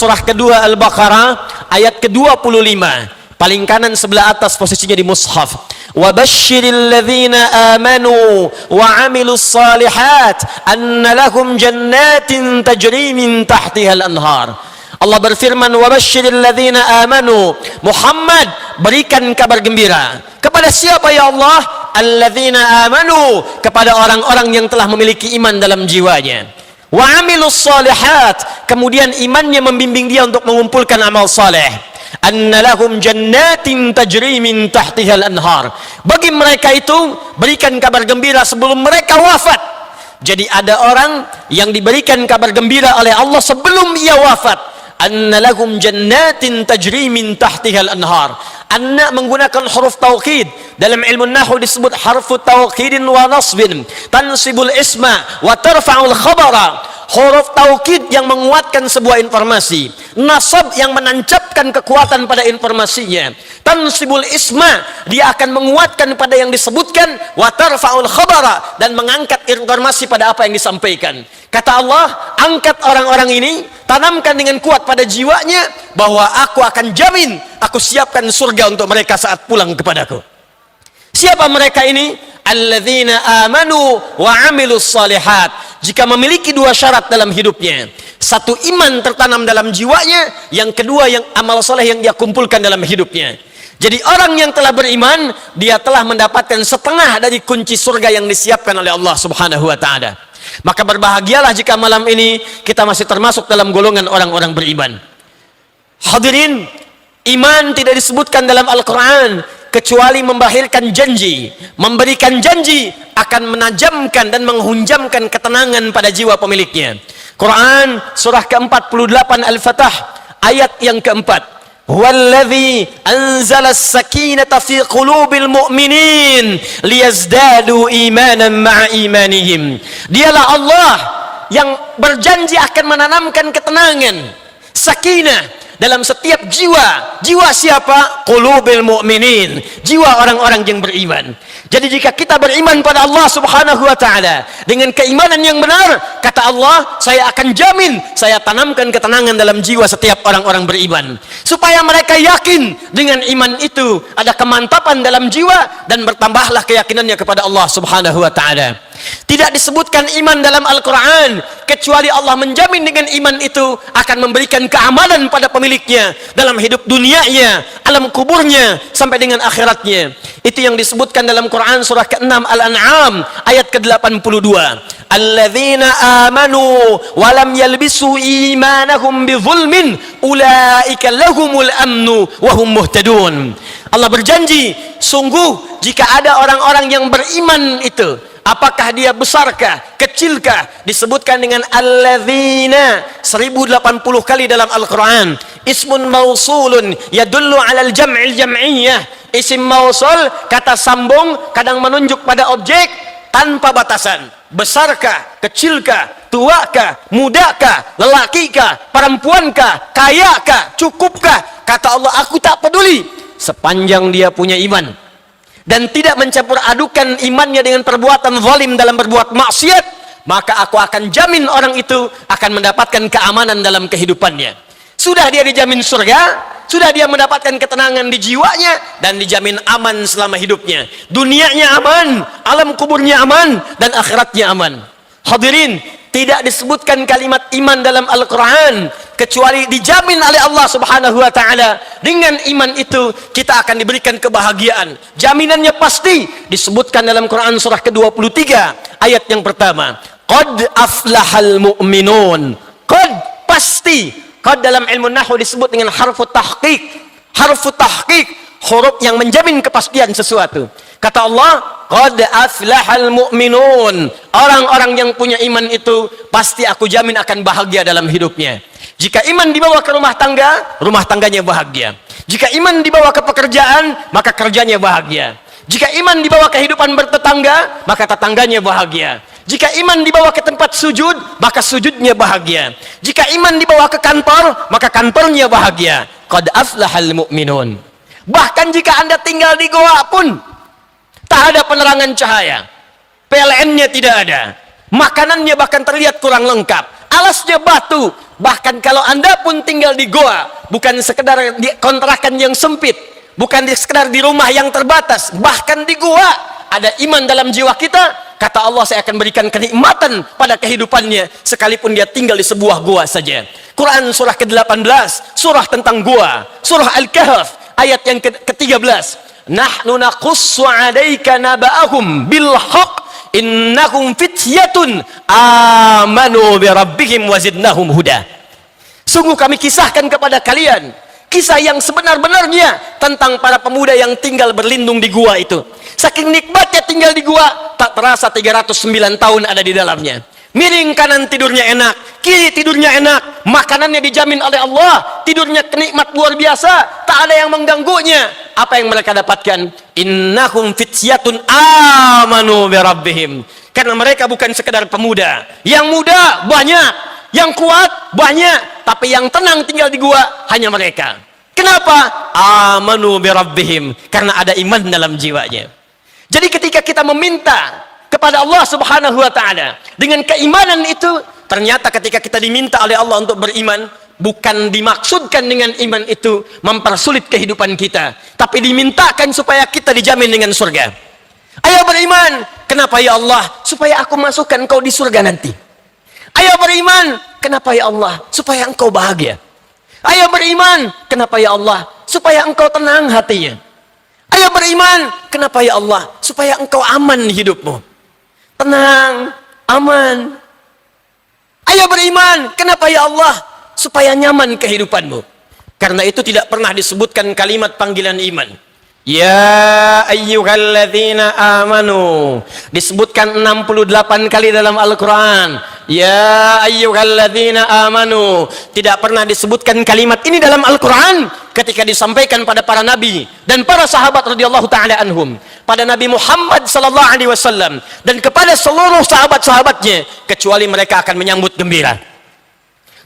Surah kedua Al-Baqarah ayat ke-25, paling kanan sebelah atas posisinya di mushaf. Wa basyiril ladzina amanu wa 'amilus shalihat anna lahum jannatin tajri min tahtiha al-anhar. Allah berfirman, wa basyiril ladzina amanu, Muhammad berikan kabar gembira kepada siapa ya Allah? Alladzina amanu, kepada orang-orang yang telah memiliki iman dalam jiwanya. Wa 'amilus shalihat, kemudian imannya membimbing dia untuk mengumpulkan amal saleh. Anna lahum jannatin tajri min tahtiha al-anhar, bagi mereka itu berikan kabar gembira sebelum mereka wafat. Jadi ada orang yang diberikan kabar gembira oleh Allah sebelum ia wafat. Anna lahum jannatin tajri min tahtiha al-anhar. Anna menggunakan huruf taukid. Dalam ilmu nahwu disebut harfu taukidin wa nasbin, tansibul isma wa tarfa'ul khabara. Huruf taukid yang menguatkan sebuah informasi, nasab yang menancapkan kekuatan pada informasinya, tansibul isma, dia akan menguatkan pada yang disebutkan, wa tarfa'ul khabara, dan mengangkat informasi pada apa yang disampaikan. Kata Allah, angkat orang-orang ini, tanamkan dengan kuat pada jiwanya bahwa aku akan jamin, aku siapkan surga untuk mereka saat pulang kepadaku. Siapa mereka ini? Alladzina amanu wa 'amilus shalihat. Jika memiliki dua syarat dalam hidupnya, satu iman tertanam dalam jiwanya, yang kedua yang amal soleh yang dia kumpulkan dalam hidupnya. Jadi orang yang telah beriman, dia telah mendapatkan setengah dari kunci surga yang disiapkan oleh Allah Subhanahu wa taala. Maka berbahagialah jika malam ini kita masih termasuk dalam golongan orang-orang beriman. Hadirin, iman tidak disebutkan dalam Al-Quran kecuali membahirkan janji, memberikan janji akan menajamkan dan menghunjamkan ketenangan pada jiwa pemiliknya. Quran surah ke-48 Al-Fatah ayat yang keempat. Huwallazi anzala as-sakinata fi qulubil mu'minin liyazdadu imanan ma'a imanihim. Dialah Allah yang berjanji akan menanamkan ketenangan, sakinah dalam setiap jiwa. Jiwa siapa? Qulubil mu'minin, jiwa orang-orang yang beriman. Jadi jika kita beriman pada Allah Subhanahu wa taala dengan keimanan yang benar, kata Allah, saya akan jamin, saya tanamkan ketenangan dalam jiwa setiap orang-orang beriman, supaya mereka yakin dengan iman itu ada kemantapan dalam jiwa dan bertambahlah keyakinannya kepada Allah Subhanahu wa taala. Tidak disebutkan iman dalam Al-Quran kecuali Allah menjamin dengan iman itu akan memberikan keamanan pada pemiliknya dalam hidup dunianya, alam kuburnya, sampai dengan akhiratnya. Itu yang disebutkan dalam Quran surah ke-6 Al-An'am ayat ke-82. Alladzina amanu wa lam yalbisu imanahum bizulmin ulaika lahumul amnu wa hum muhtadun. Allah berjanji, sungguh jika ada orang-orang yang beriman itu, apakah dia besarkah, kecilkah, disebutkan dengan alladzina 1080 kali dalam Al-Quran. Ismun mausulun yadullu alal jam'il jam'iyah. Isim mausul, kata sambung, kadang menunjuk pada objek tanpa batasan. Besarkah, kecilkah, tuakah, mudakah, lelakikah, perempuankah, kayakah, cukupkah, kata Allah, aku tak peduli sepanjang dia punya iman dan tidak mencampur adukan imannya dengan perbuatan zalim dalam berbuat maksiat, maka aku akan jamin orang itu akan mendapatkan keamanan dalam kehidupannya. Sudah dia dijamin surga, sudah dia mendapatkan ketenangan di jiwanya, dan dijamin aman selama hidupnya. Dunianya aman, alam kuburnya aman, dan akhiratnya aman. Hadirin, tidak disebutkan kalimat iman dalam Al-Quran kecuali dijamin oleh Allah Subhanahu wa taala. Dengan iman itu kita akan diberikan kebahagiaan. Jaminannya pasti disebutkan dalam Quran surah ke-23 ayat yang pertama. Qad aflahal mu'minun. Qad, pasti. Qad dalam ilmu nahwu disebut dengan harfu tahqiq. Harfu tahqiq, huruf yang menjamin kepastian sesuatu. Kata Allah, qad aflahal mu'minun. Orang-orang yang punya iman itu pasti aku jamin akan bahagia dalam hidupnya. Jika iman dibawa ke rumah tangganya bahagia. Jika iman dibawa ke pekerjaan, maka kerjanya bahagia. Jika iman dibawa ke kehidupan bertetangga, maka tetangganya bahagia. Jika iman dibawa ke tempat sujud, maka sujudnya bahagia. Jika iman dibawa ke kantor, maka kantornya bahagia. Qad aflahal mu'minun. Bahkan jika Anda tinggal di goa pun, tak ada penerangan cahaya, PLN-nya tidak ada, Makanannya bahkan terlihat kurang lengkap. Alasnya batu. Bahkan kalau Anda pun tinggal di goa, bukan sekedar di kontrakan yang sempit, bukan sekedar di rumah yang terbatas, bahkan di goa, ada iman dalam jiwa kita, kata Allah, saya akan berikan kenikmatan pada kehidupannya, sekalipun dia tinggal di sebuah goa saja. Quran surah ke-18, surah tentang goa, surah Al-Kahf, ayat yang ke-13. Nahnu naqussu 'alaika naba'ahum bil haqq innahum fityatun amanu bi rabbihim wazidnahum huda. Sungguh kami kisahkan kepada kalian kisah yang sebenar-benarnya tentang para pemuda yang tinggal berlindung di gua itu. Saking nikmatnya tinggal di gua, tak terasa 309 tahun ada di dalamnya. Miring kanan tidurnya enak, kiri tidurnya enak, makanannya dijamin oleh Allah, tidurnya kenikmat luar biasa, tak ada yang mengganggunya. Apa yang mereka dapatkan? Innahum fityatun amanu bi rabbihim. Karena mereka bukan sekedar pemuda. Yang muda banyak, yang kuat banyak, tapi yang tenang tinggal di gua hanya mereka. Kenapa? Amanu bi rabbihim, karena ada iman dalam jiwanya. Jadi ketika kita meminta kepada Allah Subhanahu wa taala dengan keimanan itu, ternyata ketika kita diminta oleh Allah untuk beriman, bukan dimaksudkan dengan iman itu mempersulit kehidupan kita, tapi dimintakan supaya kita dijamin dengan surga. Ayo beriman. Kenapa ya Allah? Supaya aku masukkan kau di surga nanti. Ayo beriman. Kenapa ya Allah? Supaya engkau bahagia. Ayo beriman. Kenapa ya Allah? Supaya engkau tenang hatinya. Ayo beriman. Kenapa ya Allah? Supaya engkau aman hidupmu, tenang, aman. Ayo beriman. Kenapa ya Allah? Supaya nyaman kehidupanmu. Karena itu tidak pernah disebutkan kalimat panggilan iman. Ya ayyuhalladzina amanu. Disebutkan 68 kali dalam Al-Quran. Ya ayyuhalladzina amanu. Tidak pernah disebutkan kalimat ini dalam Al-Quran ketika disampaikan pada para nabi dan para sahabat radhiyallahu ta'ala anhum, pada Nabi Muhammad sallallahu alaihi wasallam dan kepada seluruh sahabat-sahabatnya, kecuali mereka akan menyambut gembira.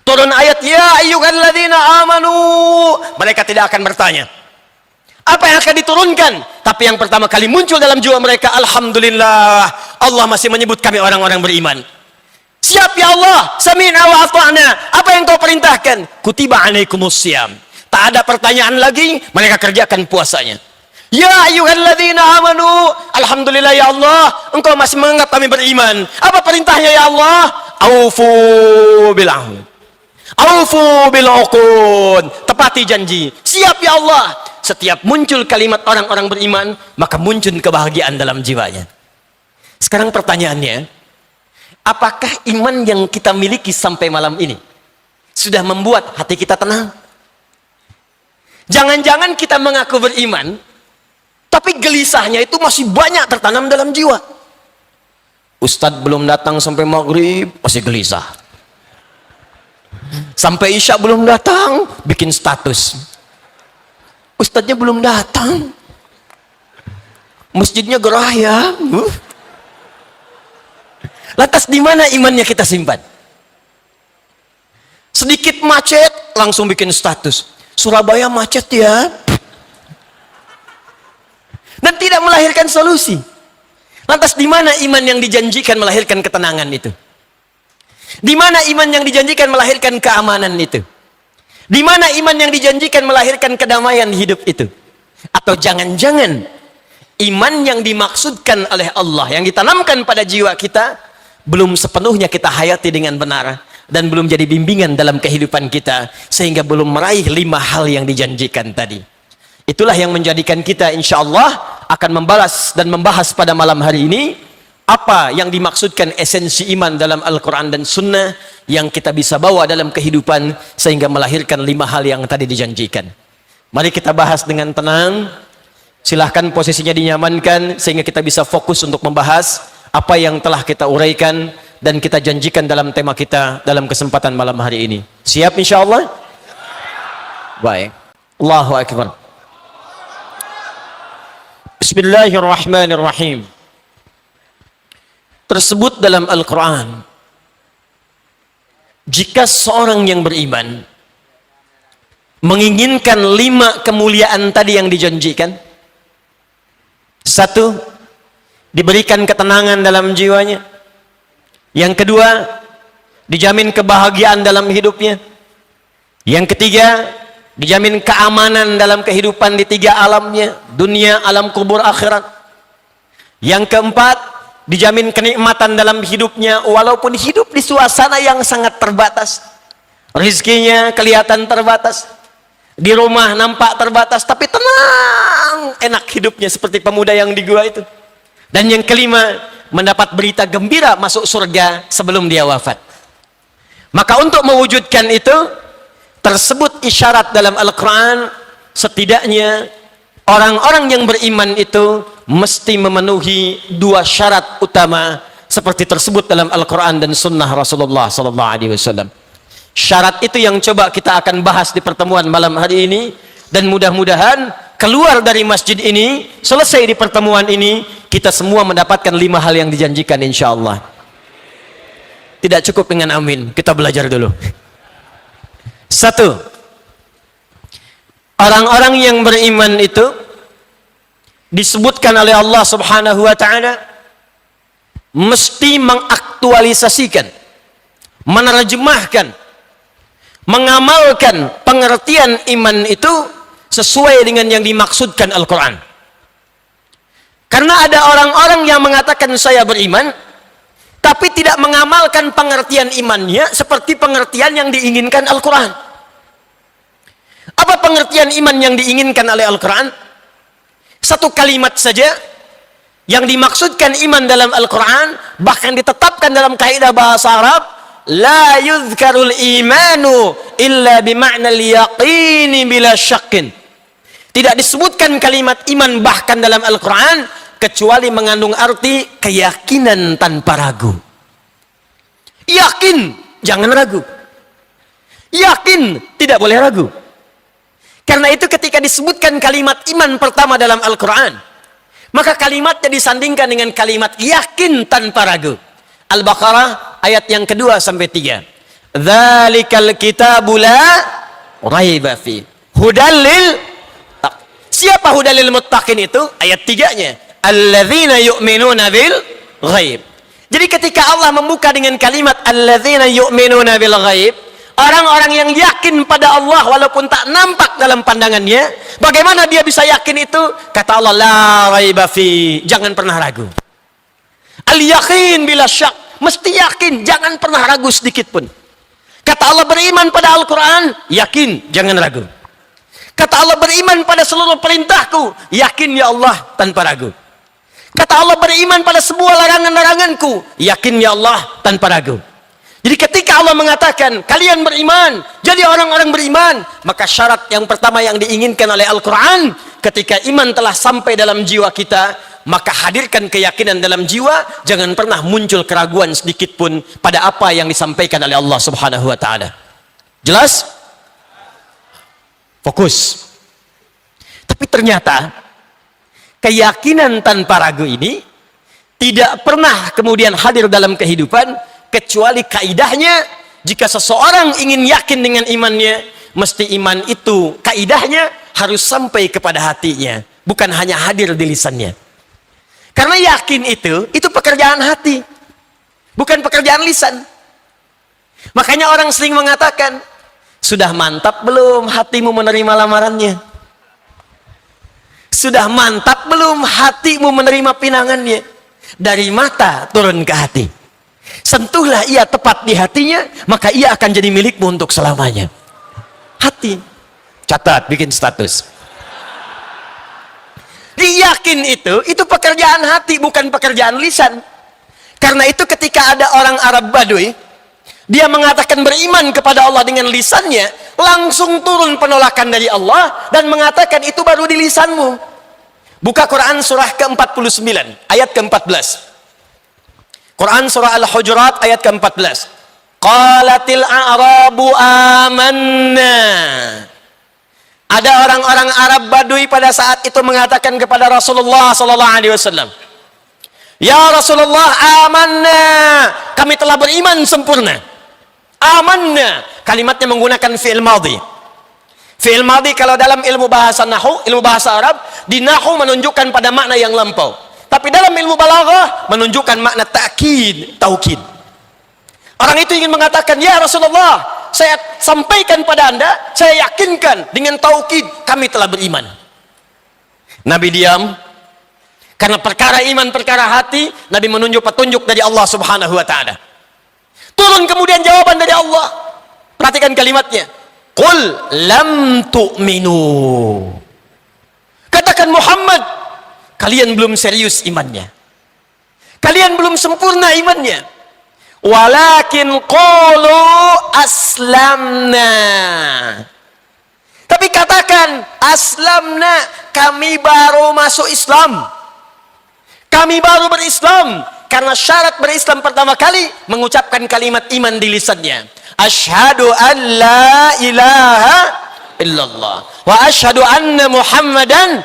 Turun ayat ya ayyuhalladzina amanu, mereka tidak akan bertanya apa yang akan diturunkan, tapi yang pertama kali muncul dalam jiwa mereka, alhamdulillah, Allah masih menyebut kami orang-orang beriman. Siap ya Allah, sami'na wa ata'na. Apa yang kau perintahkan? Kutiba alaikumusiyam. Tak ada pertanyaan lagi, mereka kerjakan puasanya. Ya ayyuhalladzina amanu, alhamdulillah ya Allah, engkau masih menganggap kami beriman. Apa perintahnya ya Allah? Aufu bil ahd, aufu bil uqud. Tepati janji. Siap ya Allah. Setiap muncul kalimat orang-orang beriman, maka muncul kebahagiaan dalam jiwanya. Sekarang pertanyaannya, apakah iman yang kita miliki sampai malam ini sudah membuat hati kita tenang? Jangan-jangan kita mengaku beriman, tapi gelisahnya itu masih banyak tertanam dalam jiwa. Ustadz belum datang sampai maghrib, masih gelisah. Sampai isya belum datang, bikin status. Ustadznya belum datang, masjidnya gerah ya. Lantas di mana imannya kita simpan? Sedikit macet, langsung bikin status. Surabaya macet ya. Dan tidak melahirkan solusi. Lantas di mana iman yang dijanjikan melahirkan ketenangan itu? Di mana iman yang dijanjikan melahirkan keamanan itu? Di mana iman yang dijanjikan melahirkan kedamaian hidup itu? Atau jangan-jangan iman yang dimaksudkan oleh Allah, yang ditanamkan pada jiwa kita, belum sepenuhnya kita hayati dengan benar, dan belum jadi bimbingan dalam kehidupan kita, sehingga belum meraih 5 hal yang dijanjikan tadi. Itulah yang menjadikan kita insya Allah akan membalas dan membahas pada malam hari ini apa yang dimaksudkan esensi iman dalam Al-Quran dan Sunnah yang kita bisa bawa dalam kehidupan sehingga melahirkan 5 hal yang tadi dijanjikan. Mari kita bahas dengan tenang. Silahkan posisinya dinyamankan sehingga kita bisa fokus untuk membahas apa yang telah kita uraikan dan kita janjikan dalam tema kita dalam kesempatan malam hari ini. Siap insya Allah? Baik. Allahu Akbar. Bismillahirrahmanirrahim. Tersebut dalam Al-Quran, jika seorang yang beriman menginginkan 5 kemuliaan tadi yang dijanjikan, 1, diberikan ketenangan dalam jiwanya. Yang kedua, dijamin kebahagiaan dalam hidupnya. Yang ketiga, dijamin keamanan dalam kehidupan di tiga alamnya, dunia, alam kubur, akhirat. Yang keempat, dijamin kenikmatan dalam hidupnya walaupun hidup di suasana yang sangat terbatas. Rizkinya kelihatan terbatas, di rumah nampak terbatas, tapi tenang, enak hidupnya seperti pemuda yang di gua itu. Dan yang kelima, mendapat berita gembira masuk surga sebelum dia wafat. Maka untuk mewujudkan itu, tersebut isyarat dalam Al-Quran, setidaknya orang-orang yang beriman itu mesti memenuhi dua syarat utama seperti tersebut dalam Al-Quran dan Sunnah Rasulullah SAW. Syarat itu yang coba kita akan bahas di pertemuan malam hari ini, dan mudah-mudahan keluar dari masjid ini, selesai di pertemuan ini, kita semua mendapatkan 5 hal yang dijanjikan insya Allah. Tidak cukup dengan amin, kita belajar dulu. 1. Orang-orang yang beriman itu disebutkan oleh Allah Subhanahu wa ta'ala mesti mengaktualisasikan, menerjemahkan, mengamalkan pengertian iman itu sesuai dengan yang dimaksudkan Al-Quran. Karena ada orang-orang yang mengatakan saya beriman tapi tidak mengamalkan pengertian imannya seperti pengertian yang diinginkan Al-Quran. Apa pengertian iman yang diinginkan oleh Al-Quran? Satu kalimat saja yang dimaksudkan iman dalam Al-Quran, bahkan ditetapkan dalam kaidah bahasa Arab, la yuzkarul imanu illa bima'na al-yaqini bila syakkin. Tidak disebutkan kalimat iman bahkan dalam Al-Quran kecuali mengandung arti keyakinan tanpa ragu. Yakin, jangan ragu. Yakin, tidak boleh ragu. Karena itu ketika disebutkan kalimat iman pertama dalam Al-Quran, maka kalimatnya disandingkan dengan kalimat yakin tanpa ragu. Al-Baqarah ayat yang kedua sampai 3. Dzalikal kitabu la raiba fi hudal lil. Siapa hudal lil muttaqin itu? Ayat 3-nya. Alladzina yu'minuna bil ghaib. Jadi ketika Allah membuka dengan kalimat alladzina yu'minuna bil ghaib, orang-orang yang yakin pada Allah walaupun tak nampak dalam pandangannya, bagaimana dia bisa yakin itu? Kata Allah, la raiba fi, jangan pernah ragu. Al-yaqin bila syak, mesti yakin, jangan pernah ragu sedikit pun. Kata Allah beriman pada Al-Quran, yakin, jangan ragu. Kata Allah beriman pada seluruh perintahku, yakin ya Allah tanpa ragu. Kata Allah beriman pada sebuah larangan-laranganku, yakin ya Allah tanpa ragu. Jadi ketika Allah mengatakan kalian beriman, jadi orang-orang beriman, maka syarat yang pertama yang diinginkan oleh Al-Quran, ketika iman telah sampai dalam jiwa kita, maka hadirkan keyakinan dalam jiwa, jangan pernah muncul keraguan sedikit pun pada apa yang disampaikan oleh Allah Subhanahu wa ta'ala. Jelas? Fokus. Tapi ternyata keyakinan tanpa ragu ini tidak pernah kemudian hadir dalam kehidupan, kecuali kaidahnya jika seseorang ingin yakin dengan imannya, mesti iman itu kaidahnya harus sampai kepada hatinya, bukan hanya hadir di lisannya. Karena yakin itu pekerjaan hati, bukan pekerjaan lisan. Makanya orang sering mengatakan, sudah mantap belum hatimu menerima lamarannya? Sudah mantap belum hatimu menerima pinangannya? Dari mata turun ke hati. Sentuhlah ia tepat di hatinya, maka ia akan jadi milikmu untuk selamanya. Hati. Catat, bikin status. Diyakin itu pekerjaan hati, bukan pekerjaan lisan. Karena itu ketika ada orang Arab Badui, dia mengatakan beriman kepada Allah dengan lisannya, langsung turun penolakan dari Allah dan mengatakan itu baru di lisanmu. Buka Quran surah ke-49 ayat ke-14. Quran surah Al-Hujurat ayat ke-14. Qalatil a'rabu amanna. Ada orang-orang Arab Badui pada saat itu mengatakan kepada Rasulullah sallallahu alaihi wasallam, "Ya Rasulullah, amanna. Kami telah beriman sempurna." Amanna, kalimatnya menggunakan fi'il madhi. Fi'il madhi kalau dalam ilmu bahasa nahwu, ilmu bahasa Arab, di nahwu menunjukkan pada makna yang lampau. Tapi dalam ilmu balaghah menunjukkan makna ta'kid, taukid. Orang itu ingin mengatakan, ya Rasulullah, saya sampaikan pada anda, saya yakinkan dengan taukid kami telah beriman. Nabi diam. Karena perkara iman, perkara hati, Nabi menunjuk petunjuk dari Allah subhanahu wa ta'ala. Turun kemudian jawaban dari Allah. Perhatikan kalimatnya. Qul lam tu'minu. Katakan Muhammad, kalian belum serius imannya. Kalian belum sempurna imannya. Walakin qulu aslamna. Tapi katakan aslamna, kami baru masuk Islam. Kami baru berislam. Karena syarat berislam pertama kali mengucapkan kalimat iman di lisannya. Asyhadu an la ilaha illallah wa asyhadu anna Muhammadan.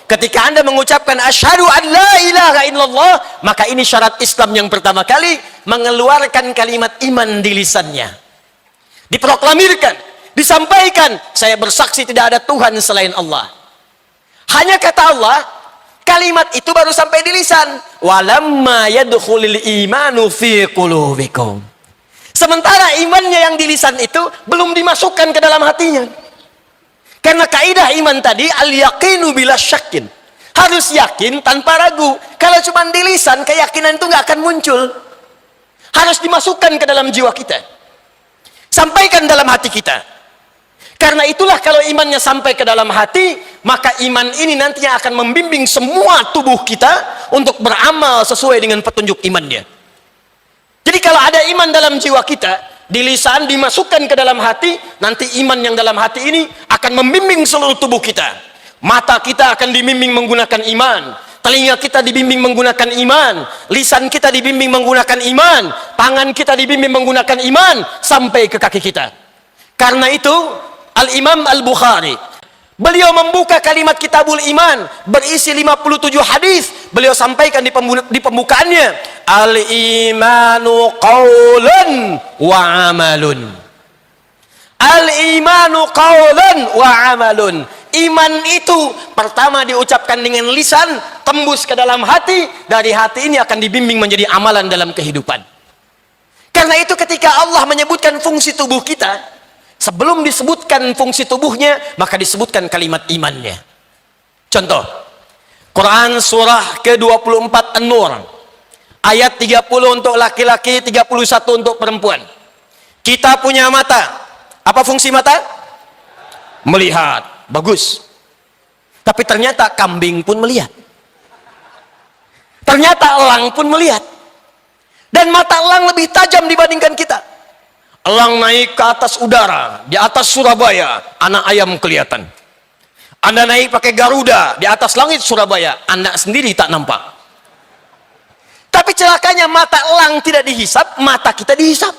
Ketika anda mengucapkan asyhadu an la ilaha illallah, maka ini syarat Islam yang pertama kali, mengeluarkan kalimat iman di lisannya. Diproklamirkan, disampaikan, saya bersaksi tidak ada Tuhan selain Allah. Hanya kata Allah, kalimat itu baru sampai di lisan. Walamma yadkhulul imanu fi qulubikum. Sementara imannya yang di lisan itu belum dimasukkan ke dalam hatinya. Karena kaidah iman tadi al-yaqinu bila syakin. Harus yakin tanpa ragu. Kalau cuma di lisan, keyakinan itu nggak akan muncul. Harus dimasukkan ke dalam jiwa kita. Sampaikan dalam hati kita. Karena itulah kalau imannya sampai ke dalam hati, maka iman ini nantinya akan membimbing semua tubuh kita untuk beramal sesuai dengan petunjuk imannya. Jadi kalau ada iman dalam jiwa kita, di lisan dimasukkan ke dalam hati, nanti iman yang dalam hati ini akan membimbing seluruh tubuh kita. Mata kita akan dibimbing menggunakan iman, telinga kita dibimbing menggunakan iman, lisan kita dibimbing menggunakan iman, tangan kita dibimbing menggunakan iman, sampai ke kaki kita. Karena itu Al-Imam Al-Bukhari, beliau membuka kalimat Kitabul Iman berisi 57 hadis. Beliau sampaikan di pembukaannya, Al-imanu qaulun wa amalun. Al-imanu qaulun wa amalun. Iman itu pertama diucapkan dengan lisan, tembus ke dalam hati, dari hati ini akan dibimbing menjadi amalan dalam kehidupan. Karena itu ketika Allah menyebutkan fungsi tubuh kita, sebelum disebutkan fungsi tubuhnya, maka disebutkan kalimat imannya. Contoh, Quran surah ke-24 An-Nur, ayat 30 untuk laki-laki, 31 untuk perempuan. Kita punya mata. Apa fungsi mata? Melihat. Bagus. Tapi ternyata kambing pun melihat. Ternyata elang pun melihat. Dan mata elang lebih tajam dibandingkan kita. Elang naik ke atas udara, di atas Surabaya, anak ayam kelihatan. Anda naik pakai Garuda, di atas langit Surabaya, anak sendiri tak nampak. Tapi celakanya mata elang tidak dihisap, mata kita dihisap.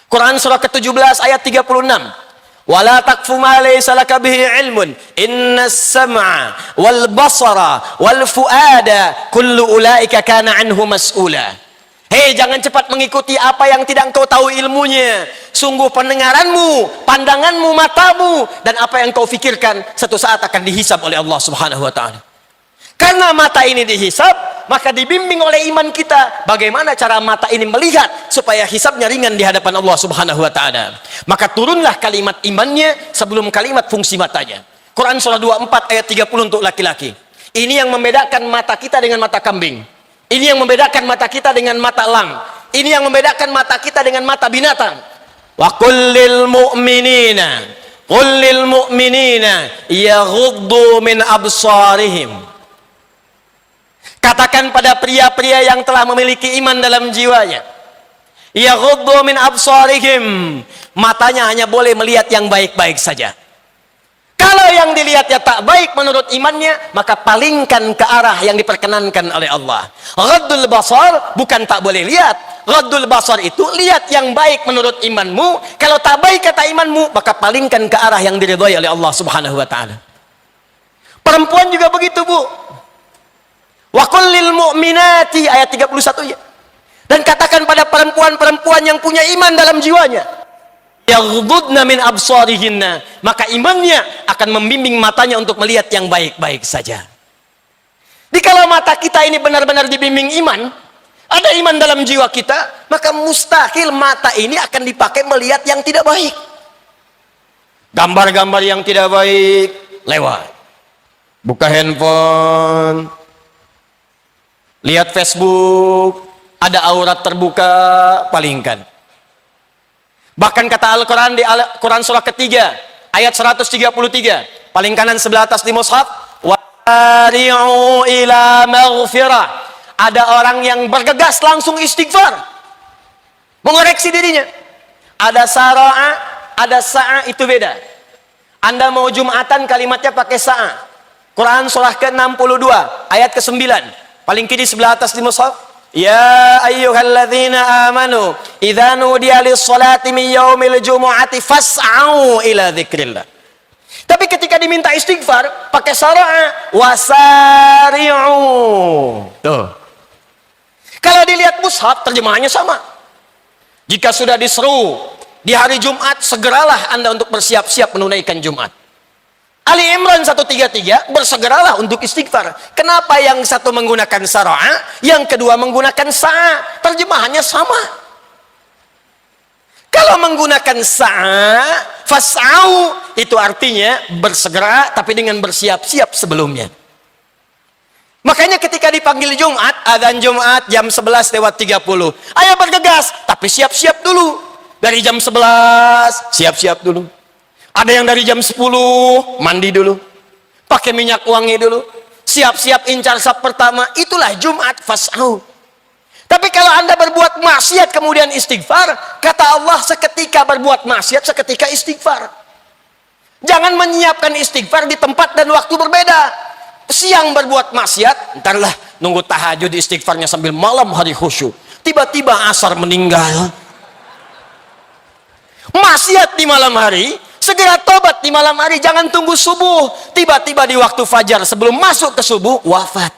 Quran surah ke-17 ayat 36. Wala taqfu ma laysa laka bihi ilmun, innas sam'a wal basara wal fuada kullu ulaika kana anhu mas'ula. Hei, jangan cepat mengikuti apa yang tidak engkau tahu ilmunya. Sungguh pendengaranmu, pandanganmu, matamu, dan apa yang kau fikirkan satu saat akan dihisap oleh Allah subhanahu wa ta'ala. Karena mata ini dihisap, maka dibimbing oleh iman kita. Bagaimana cara mata ini melihat supaya hisapnya ringan di hadapan Allah subhanahu wa ta'ala. Maka turunlah kalimat imannya sebelum kalimat fungsi matanya. Quran surah 24 ayat 30 untuk laki-laki. Ini yang membedakan mata kita dengan mata kambing. Ini yang membedakan mata kita dengan mata elang. Ini yang membedakan mata kita dengan mata binatang. Wa kullil mu'minina yaghuddu min absarihim. Katakan pada pria-pria yang telah memiliki iman dalam jiwanya, yaghuddu min absarihim, matanya hanya boleh melihat yang baik-baik saja. Kalau yang dilihatnya tak baik menurut imannya, maka palingkan ke arah yang diperkenankan oleh Allah. Ghaddul basar bukan tak boleh lihat. Ghaddul basar itu lihat yang baik menurut imanmu. Kalau tak baik kata imanmu, maka palingkan ke arah yang diridhai oleh Allah subhanahu wa ta'ala. Perempuan juga begitu, Bu. Wa kullil mu'minati, ayat 31 ya. Dan katakan pada perempuan-perempuan yang punya iman dalam jiwanya, yaghdudna min absarihinna, maka imannya akan membimbing matanya untuk melihat yang baik-baik saja. Jadi kalau mata kita ini benar-benar dibimbing iman, ada iman dalam jiwa kita, maka mustahil mata ini akan dipakai melihat yang tidak baik. Gambar-gambar yang tidak baik lewat. Buka handphone, lihat Facebook, ada aurat terbuka, palingkan. Bahkan kata Al-Quran di Quran surah ketiga ayat 133, paling kanan sebelah atas di mushaf, wari'u ila maghfirah. Ada orang yang bergegas langsung istighfar, mengoreksi dirinya. Ada sara'a, ada sa'a, itu beda. Anda mau Jumatan kalimatnya pakai sa'a. Quran surah ke-62 ayat ke-9, paling kiri sebelah atas di mushaf, ya ayyuhalladzina amanu idza nudiya lis-salati min yaumil jumu'ati fas'au ila dzikrillah. Tapi ketika diminta istighfar pakai sara'a, wasari'u. Tuh. Kalau dilihat mushaf terjemahannya sama. Jika sudah diseru di hari Jumat, segeralah Anda untuk bersiap-siap menunaikan Jumat. Ali Imran 133, bersegeralah untuk istighfar. Kenapa yang satu menggunakan sara'a, yang kedua menggunakan sa'a? Terjemahannya sama. Kalau menggunakan sa'a, fas'au, itu artinya bersegera tapi dengan bersiap-siap sebelumnya. Makanya ketika dipanggil Jumat, adzan Jumat jam 11:30, ayo bergegas, tapi siap-siap dulu. Dari jam 11, siap-siap dulu. Ada yang dari jam 10, mandi dulu, pakai minyak wangi dulu, siap-siap incar saf pertama. Itulah Jumat, fas'au. Tapi kalau Anda berbuat maksiat kemudian istighfar, kata Allah, seketika berbuat maksiat, seketika istighfar. Jangan menyiapkan istighfar di tempat dan waktu berbeda. Siang berbuat maksiat, entarlah nunggu tahajud istighfarnya sambil malam hari khusyuk. Tiba-tiba asar meninggal. Maksiat di malam hari, segera tobat di malam hari, jangan tunggu subuh. Tiba-tiba di waktu fajar sebelum masuk ke subuh, wafat.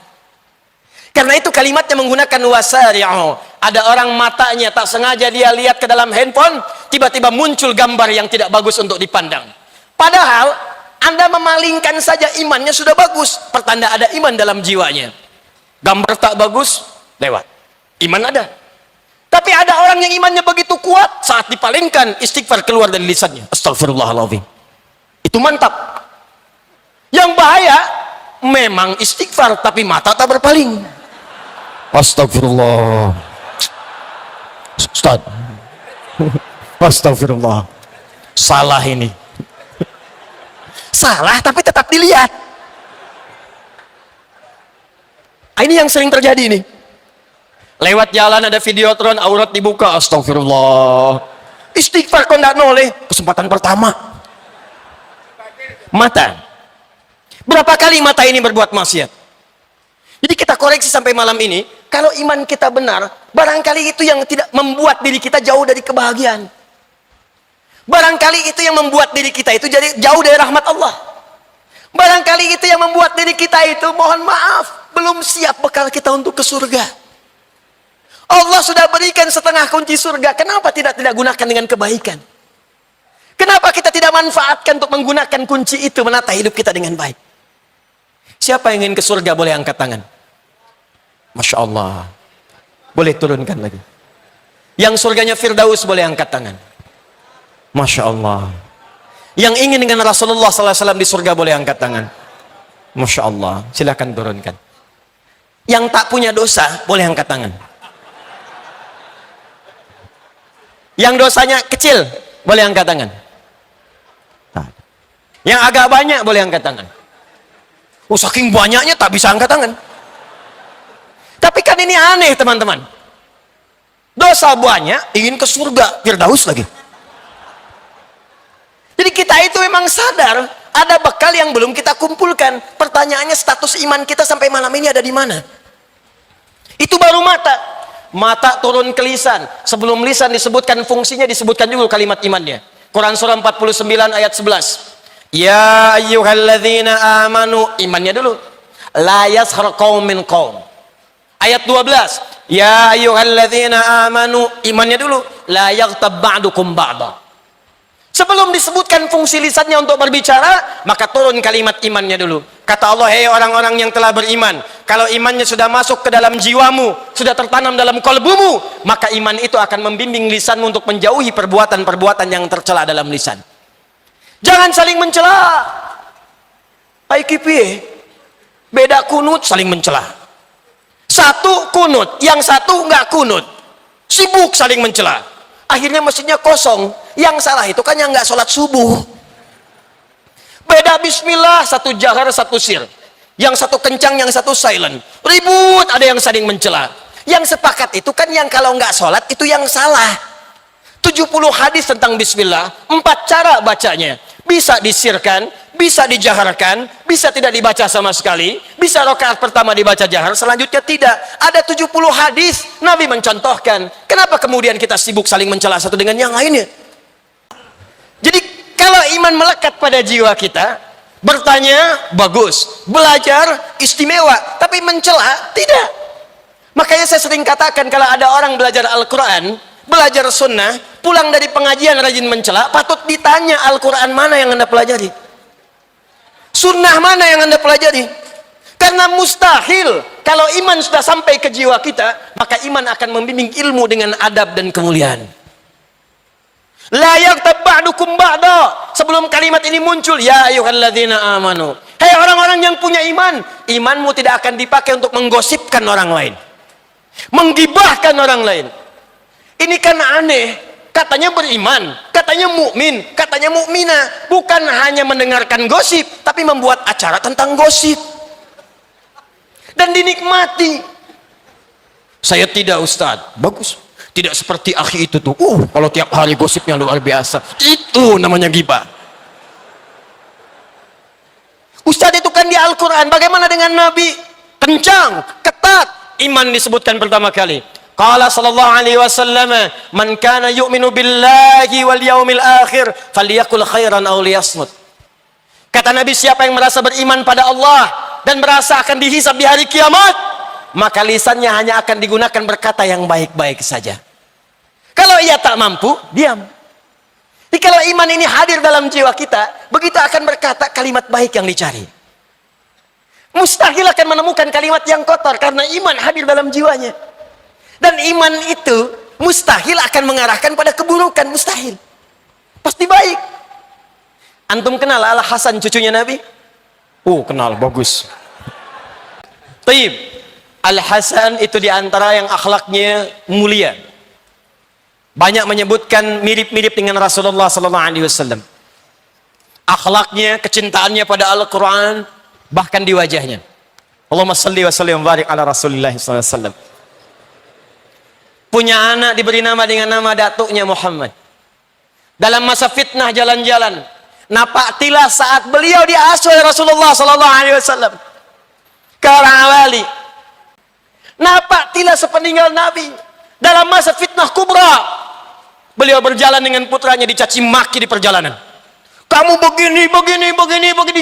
Karena itu kalimatnya menggunakan wasari'u. Ada orang matanya tak sengaja dia lihat ke dalam handphone, tiba-tiba muncul gambar yang tidak bagus untuk dipandang. Padahal Anda memalingkan saja, imannya sudah bagus, pertanda ada iman dalam jiwanya. Gambar tak bagus, lewat. Iman ada. Tapi ada orang yang imannya begitu kuat, saat dipalingkan, istighfar keluar dari lisannya. Astagfirullahaladzim. Itu mantap. Yang bahaya, memang istighfar, tapi mata tak berpaling. Astagfirullah. Ustaz. Astagfirullah. Salah ini. Salah, tapi tetap dilihat. Ini yang sering terjadi nih. Lewat jalan ada videotron, aurat dibuka, astagfirullah. Istighfar kok tidak noleh. Kesempatan pertama. Mata. Berapa kali mata ini berbuat maksiat? Jadi kita koreksi sampai malam ini, kalau iman kita benar, barangkali itu yang tidak membuat diri kita jauh dari kebahagiaan. Barangkali itu yang membuat diri kita itu jadi jauh dari rahmat Allah. Barangkali itu yang membuat diri kita itu, mohon maaf, belum siap bekal kita untuk ke surga. Allah sudah berikan setengah kunci surga, kenapa tidak gunakan dengan kebaikan? Kenapa kita tidak manfaatkan untuk menggunakan kunci itu menata hidup kita dengan baik? Siapa yang ingin ke surga boleh angkat tangan. Masya Allah. Boleh turunkan lagi. Yang surganya Firdaus boleh angkat tangan. Masya Allah. Yang ingin dengan Rasulullah SAW di surga boleh angkat tangan. Masya Allah. Silakan turunkan. Yang tak punya dosa boleh angkat tangan. Yang dosanya kecil boleh angkat tangan. Yang agak banyak boleh angkat tangan. Oh, saking banyaknya tak bisa angkat tangan. Tapi kan ini aneh teman-teman. Dosa banyak, ingin ke surga Firdaus lagi. Jadi kita itu memang sadar ada bekal yang belum kita kumpulkan. Pertanyaannya, status iman kita sampai malam ini ada di mana? Itu baru mata. Mata turun ke lisan. Sebelum lisan disebutkan fungsinya, disebutkan juga kalimat imannya. Quran surah 49 ayat 11. Ya ayyuhalladzina amanu, imannya dulu. La yaskhar qaum min qaum. Ayat 12. Ya ayyuhalladzina amanu, imannya dulu. La yaghtab ba'dukum ba'da. Sebelum disebutkan fungsi lisannya untuk berbicara, maka turun kalimat imannya dulu. Kata Allah, hei orang-orang yang telah beriman, kalau imannya sudah masuk ke dalam jiwamu, sudah tertanam dalam kalbumu, maka iman itu akan membimbing lisanmu untuk menjauhi perbuatan-perbuatan yang tercela dalam lisan. Jangan saling mencela. Hai kipi, beda kunut saling mencela. Satu kunut, yang satu nggak kunut, sibuk saling mencela. Akhirnya masjidnya kosong. Yang salah itu kan yang nggak sholat subuh. Beda bismillah, satu jahar, satu sir. Yang satu kencang, yang satu silent. Ribut, ada yang saling mencela. Yang sepakat itu kan yang kalau nggak sholat itu yang salah. 70 hadis tentang bismillah, 4 cara bacanya. Bisa disirkan, bisa dijaharkan, bisa tidak dibaca sama sekali, bisa rakaat pertama dibaca jahar, selanjutnya tidak. Ada 70 hadis, Nabi mencontohkan. Kenapa kemudian kita sibuk saling mencela satu dengan yang lainnya? Jadi kalau iman melekat pada jiwa kita, bertanya bagus, belajar istimewa, tapi mencela tidak. Makanya saya sering katakan, kalau ada orang belajar Al-Quran, belajar sunnah, pulang dari pengajian rajin mencela, patut ditanya Al-Quran mana yang Anda pelajari, sunnah mana yang Anda pelajari. Karena mustahil kalau iman sudah sampai ke jiwa kita, maka iman akan membimbing ilmu dengan adab dan kemuliaan. La yaghtab ba'dukum ba'da. Sebelum kalimat ini muncul, ya ayyuhalladzina amanu, hei orang-orang yang punya iman, imanmu tidak akan dipakai untuk menggosipkan orang lain, menggibahkan orang lain. Ini kan aneh, katanya beriman, katanya mukmin, katanya mukminah, bukan hanya mendengarkan gosip, tapi membuat acara tentang gosip dan dinikmati. Saya tidak, Ustadz. Bagus. Tidak seperti akhi itu tuh. Kalau tiap hari gosipnya luar biasa. Itu namanya ghibah. Ustadz itu kan di Al-Quran. Bagaimana dengan Nabi? Kencang, ketat. Iman disebutkan pertama kali. Qala sallallahu alaihi wasallam, man kana yu'minu billahi wal yaumil akhir falyakul khairan aw liyasmut. Kata Nabi, siapa yang merasa beriman pada Allah dan merasa akan dihisab di hari kiamat, maka lisannya hanya akan digunakan berkata yang baik-baik saja. Kalau ia tak mampu, diam. Jadi kalau iman ini hadir dalam jiwa kita, begitu akan berkata kalimat baik yang dicari. Mustahil akan menemukan kalimat yang kotor, karena iman hadir dalam jiwanya. Dan iman itu mustahil akan mengarahkan pada keburukan, mustahil. Pasti baik. Antum kenal Al-Hasan cucunya Nabi? Kenal, bagus. Taib. Al-Hasan itu diantara yang akhlaknya mulia. Banyak menyebutkan mirip-mirip dengan Rasulullah sallallahu alaihi wasallam. Akhlaknya, kecintaannya pada Al-Quran, bahkan di wajahnya. Allahumma salli wa sallim wa barik ala Rasulillah sallallahu alaihi wasallam. Punya anak diberi nama dengan nama datuknya Muhammad. Dalam masa fitnah jalan-jalan, napaktilah saat beliau diasuh oleh Rasulullah sallallahu alaihi wasallam ke orang awali. Napaktilah sepeninggal Nabi dalam masa fitnah kubra. Beliau berjalan dengan putranya, dicaci maki di perjalanan. Kamu begini,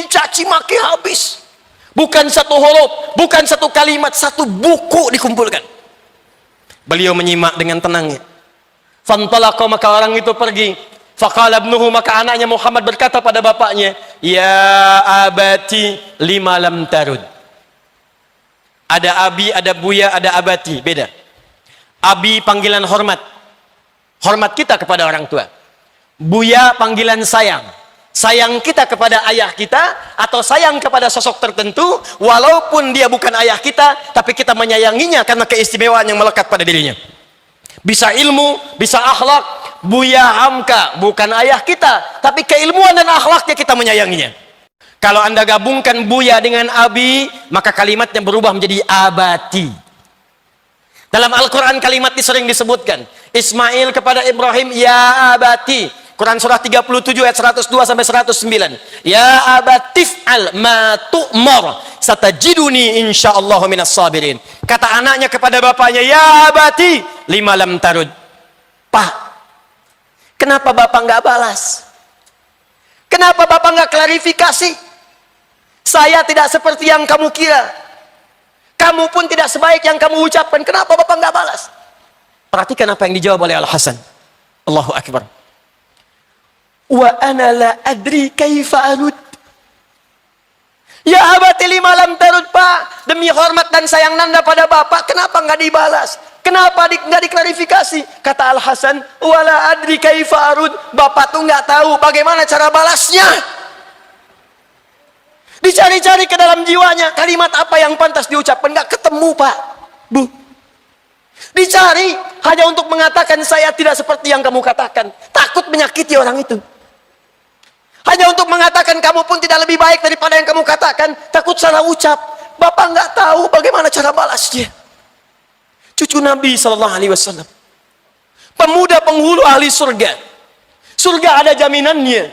dicaci maki habis. Bukan satu huruf, bukan satu kalimat, satu buku dikumpulkan. Beliau menyimak dengan tenangnya. Fantalaqa, maka orang itu pergi. Faqala ibnuhu, maka anaknya Muhammad berkata pada bapaknya, ya abati lima lam tarud. Ada abi, ada buya, ada abati, beda. Abi panggilan hormat. Hormat kita kepada orang tua. Buya panggilan sayang. Sayang kita kepada ayah kita, atau sayang kepada sosok tertentu, walaupun dia bukan ayah kita, tapi kita menyayanginya karena keistimewaan yang melekat pada dirinya. Bisa ilmu, bisa akhlak. Buya hamka, bukan ayah kita, tapi keilmuan dan akhlaknya kita menyayanginya. Kalau Anda gabungkan buya dengan abi, maka kalimatnya berubah menjadi abati. Dalam Al-Quran kalimat ini sering disebutkan. Ismail kepada Ibrahim, ya abati. Quran surah 37 ayat 102 sampai 109. Ya abatif al ma tu'mar satajiduni insyaallah minas sabirin. Kata anaknya kepada bapaknya, ya abati lima lam tarud. Pak, kenapa bapak nggak balas? Kenapa bapak nggak klarifikasi? Saya tidak seperti yang kamu kira. Kamu pun tidak sebaik yang kamu ucapkan. Kenapa bapak nggak balas? Perhatikan apa yang dijawab oleh Al-Hasan. Allahu Akbar. Wa ana la adri kaifa arud. Ya abati lima lam tarud, Pak, demi hormat dan sayang nanda pada bapak, kenapa nggak dibalas? Kenapa nggak diklarifikasi? Kata Al Hasan, wala adri kaifa arud, bapak tuh nggak tahu bagaimana cara balasnya. Dicari-cari ke dalam jiwanya, kalimat apa yang pantas diucapkan, nggak ketemu, Pak, Bu. Dicari hanya untuk mengatakan saya tidak seperti yang kamu katakan, takut menyakiti orang itu. Hanya untuk mengatakan kamu pun tidak lebih baik daripada yang kamu katakan, takut salah ucap. Bapak nggak tahu bagaimana cara balasnya. Cucu Nabi SAW, pemuda penghulu ahli surga. Surga ada jaminannya,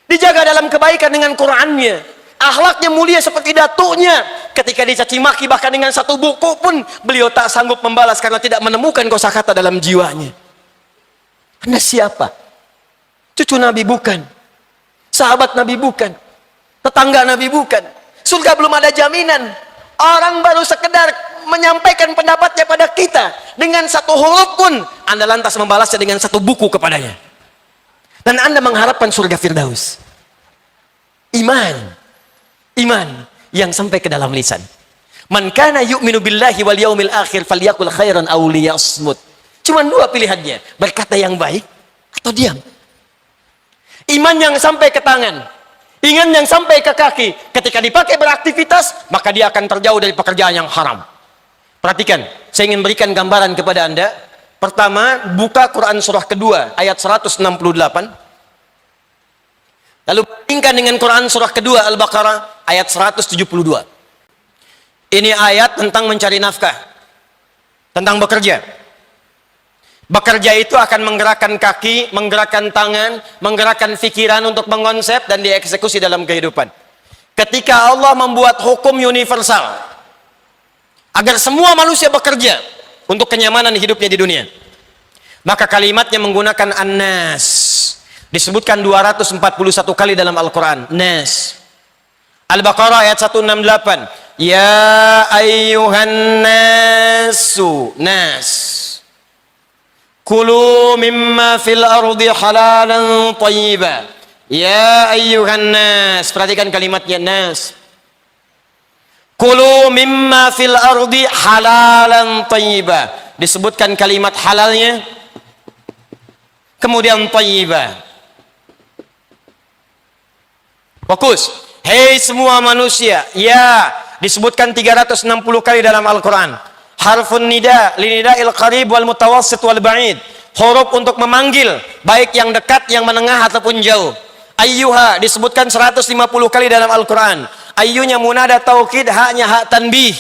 dijaga dalam kebaikan dengan Qur'annya, akhlaknya mulia seperti datuknya. Ketika dicaci maki bahkan dengan satu buku pun beliau tak sanggup membalas karena tidak menemukan kosakata dalam jiwanya. Anda siapa? Cucu Nabi bukan, sahabat Nabi bukan, tetangga Nabi bukan. Surga belum ada jaminan. Orang baru sekedar menyampaikan pendapatnya pada kita dengan satu huruf pun Anda lantas membalasnya dengan satu buku kepadanya, dan Anda mengharapkan surga Firdaus. Iman yang sampai ke dalam lisan. Man kana yu'minu billahi wal yaumil akhir falyakul khairan aw liyasmut. Cuma dua pilihannya, berkata yang baik atau diam. Iman yang sampai ke tangan, iman yang sampai ke kaki, ketika dipakai beraktivitas, maka dia akan terjauh dari pekerjaan yang haram. Perhatikan, saya ingin berikan gambaran kepada Anda. Pertama, buka Quran surah kedua, ayat 168. Lalu bandingkan dengan Quran surah kedua, Al-Baqarah, ayat 172. Ini ayat tentang mencari nafkah, tentang bekerja. Bekerja itu akan menggerakkan kaki, menggerakkan tangan, menggerakkan pikiran untuk mengonsep dan dieksekusi dalam kehidupan. Ketika Allah membuat hukum universal agar semua manusia bekerja untuk kenyamanan hidupnya di dunia, maka kalimatnya menggunakan an-nas. Disebutkan 241 kali dalam Al-Quran, nas. Al-Baqarah ayat 168, ya ayyuhan nasu, nas. Kulu mimma fil ardi halalan tayyiba. Ya ayyuhan nas. Perhatikan kalimatnya nas. Kulu mimma fil ardi halalan tayyiba. Disebutkan kalimat halalnya, kemudian tayyiba. Fokus. Hei semua manusia. Ya, disebutkan 360 kali dalam Al-Quran. Harfun nida, linida'il qarib wal mutawassit wal ba'id. Huruf untuk memanggil, baik yang dekat, yang menengah ataupun jauh. Ayyuha disebutkan 150 kali dalam Al-Quran. Ayyunya munada taukid, haknya hak tanbih.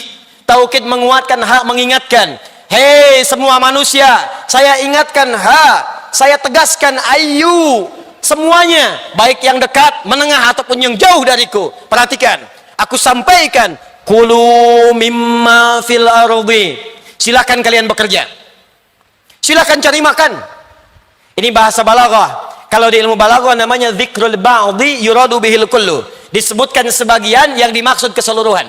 Taukid menguatkan, hak mengingatkan. Hei semua manusia, saya ingatkan hak, saya tegaskan ayyu. Semuanya, baik yang dekat, menengah ataupun yang jauh dariku. Perhatikan, aku sampaikan. Kulu mimma fil ardi. Silakan kalian bekerja. Silakan cari makan. Ini bahasa balaghah. Kalau di ilmu balaghah namanya dzikrul ba'di yuradu bihil kullu. Disebutkan sebagian yang dimaksud keseluruhan.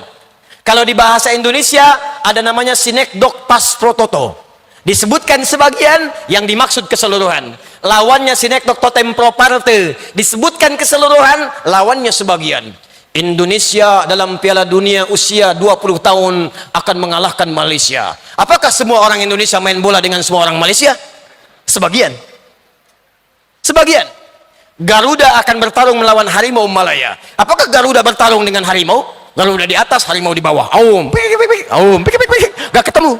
Kalau di bahasa Indonesia ada namanya sinekdok pas prototo. Disebutkan sebagian yang dimaksud keseluruhan. Lawannya sinekdok totem pro parte. Disebutkan keseluruhan, lawannya sebagian. Indonesia dalam Piala Dunia usia 20 tahun akan mengalahkan Malaysia. Apakah semua orang Indonesia main bola dengan semua orang Malaysia? Sebagian. Sebagian. Garuda akan bertarung melawan harimau Malaya. Apakah Garuda bertarung dengan harimau? Garuda di atas, harimau di bawah. Gak ketemu.